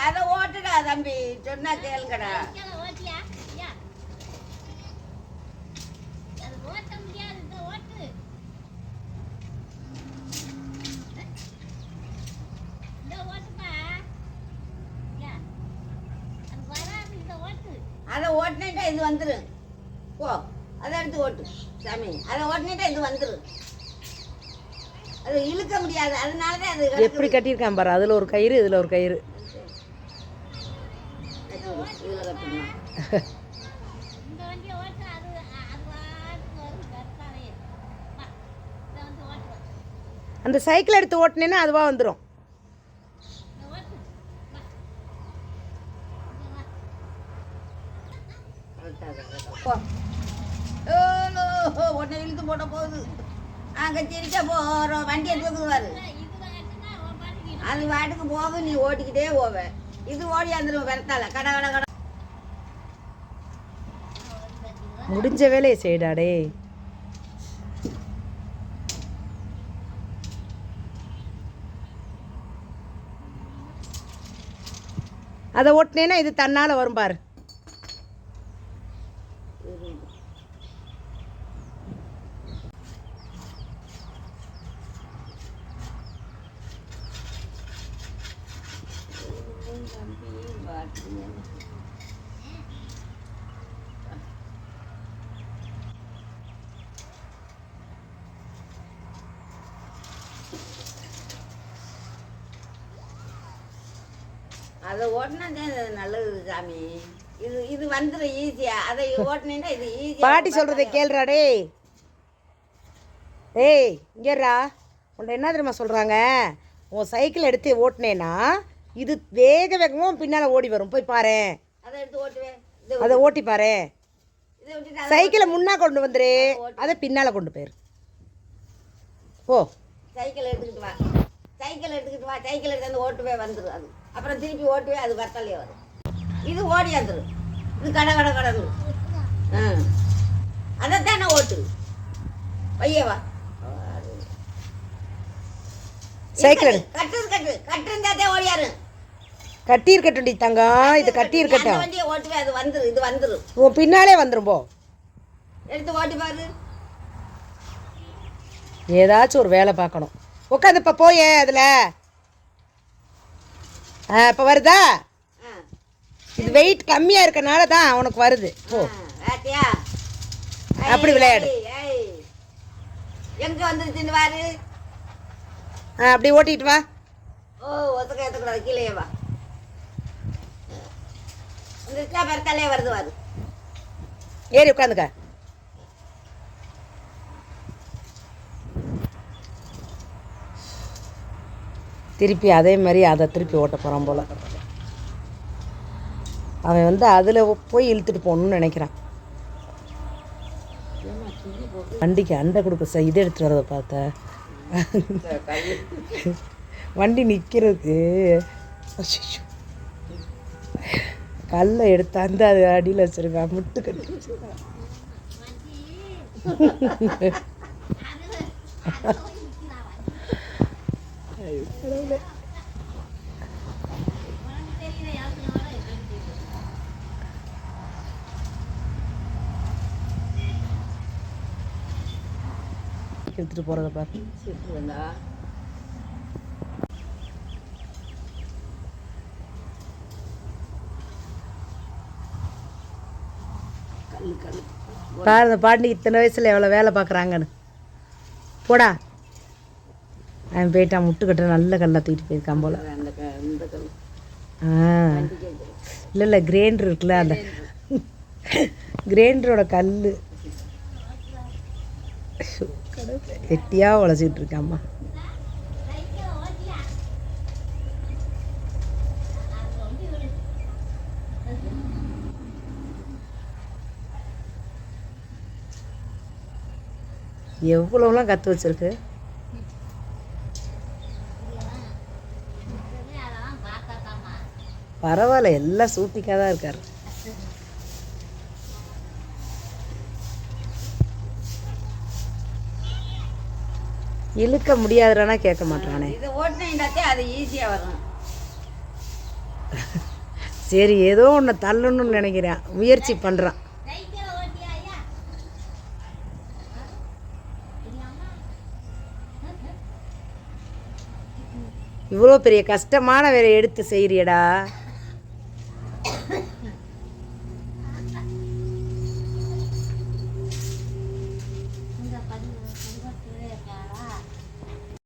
அதை ஓட்டுடா தம்பி, சொன்னா கேளுங்கடா. அதை ஓட்டினா இது வந்துடும். போ, அதை எடுத்து ஓட்டு சாமி. அதை ஓட்டினா இது வந்துடும். அது இழுக்க முடியாது, அதனாலதான் அது எப்படி கட்டியிருக்கான் பாரு. அதுல ஒரு கயிறு, இதுல ஒரு கயிறு. அந்த சைக்கிள் எடுத்து ஓட்டினேன்னா அதுவா வந்துடும். உடனே இழுத்து போட்ட போகுது. அங்கே சிரிக்க போகிறோம், வண்டியை தூக்குவாரு. அது வாட்டுக்கு போக நீ ஓட்டிக்கிட்டே போவ. இது ஓடி வந்துடும் விரத்தால கட கட கட. முடிஞ்ச வேலையை செய்டாடே. அதை ஓட்டினேன்னா இது தன்னால வரும் பாரு. அதை ஓட்டினா நல்லது சாமி. இது இது வந்துடும் ஈஸியா. அதை ஓட்டினா இது ஈஸியா. பாட்டி சொல்றதை கேளுறாடே. ஏய் இங்கேறா, உன்னை என்ன தெரியுமா சொல்றாங்க? உன் சைக்கிள் எடுத்து ஓட்டினேன்னா இது வேக வேகமும் பின்னால் ஓடி வரும். போய் பாரு. அதை எடுத்து ஓட்டுவேன். அதை ஓட்டி பாரு. சைக்கிளை முன்னா கொண்டு வந்துரு, அதை பின்னால் கொண்டு போயிரு. ஓ, சைக்கிள் எடுத்துக்கிட்டு வா, சைக்கிள் எடுத்துக்கிட்டு வா. சைக்கிள் எடுத்து வந்து ஓட்டுவே வந்துடும். அது அப்புறம் திருப்பி ஓட்டுவே, அது வரத்தாலே வரும். இது ஓடி வந்துடும். இது கடை கடை கடந்து. அதைத்தானே ஓட்டு பையவா. சைக்கிள் கட்டு கட்டு கட்டு இருந்தாதே ஓடியாரு. கட்டி இருக்கட்டும் தங்கம், இது கட்டி இருக்கட்டும். வண்டியை ஓட்டுவே, அது வந்துடும். இது வந்துடும். உன் பின்னாலே வந்துடும். போ, எடுத்து ஓட்டி பாரு. ஏதாச்சும் ஒரு வேலை பார்க்கணும். உட்காந்து இப்போ போயே அதில். இப்போ வருதா? இது வெயிட் கம்மியாக இருக்கனால தான் உனக்கு வருது. ஓ, அப்படி விளையாடு. எங்கே வந்துருச்சுன்னு பாரு. அப்படி ஓட்டிட்டு வா. ஓ, ஒத்துக்க ஏற்றக்கூடாது, கீழே வா. வந்துருச்சா? பரத்தாலே வருது. வாரு, ஏறி உட்காந்துக்க. திருப்பி அதே மாதிரி அதை திருப்பி ஓட்ட போகிறான் போல். அவன் வந்து அதில் போய் இழுத்துட்டு போகணுன்னு நினைக்கிறான். வண்டிக்கு அண்டை கொடுக்க இதை எடுத்துகிட்டு வரதை பார்த்த வண்டி நிற்கிறதுக்கு கல்லை எடுத்தாந்து அது அடியில் வச்சிருக்கான். முட்டு கட்டி எடுத்துட்டு போறத பாரு. பாரு இந்த பாண்டி இத்தனை வயசுல எவ்வளோ வேலை பார்க்குறாங்கன்னு. போடா, அவன் போயிட்டான். முட்டுக்கட்ட நல்ல கல்லை தூக்கிட்டு போயிருக்கான் போல. இல்லை இல்லை, கிரைண்டர் இருக்குல்ல, அந்த கிரைண்டரோட கல் வெட்டியாக உழைச்சிக்கிட்டு இருக்காம்மா. எவ்வளோலாம் கற்று வச்சிருக்கு. பரவாயில்ல, எல்லாம் சூட்டிக்காக தான் இருக்கார். இழுக்க முடியாதுறானா கேட்க மாட்டானே. இது ஓட்டினாத்தே அது ஈஸியாக வரும். சரி, ஏதோ ஒன்று தள்ளணும்னு நினைக்கிறேன், முயற்சி பண்ணுறான். இவ்வளோ பெரிய கஷ்டமான வேலை எடுத்து செய்கிறியடா.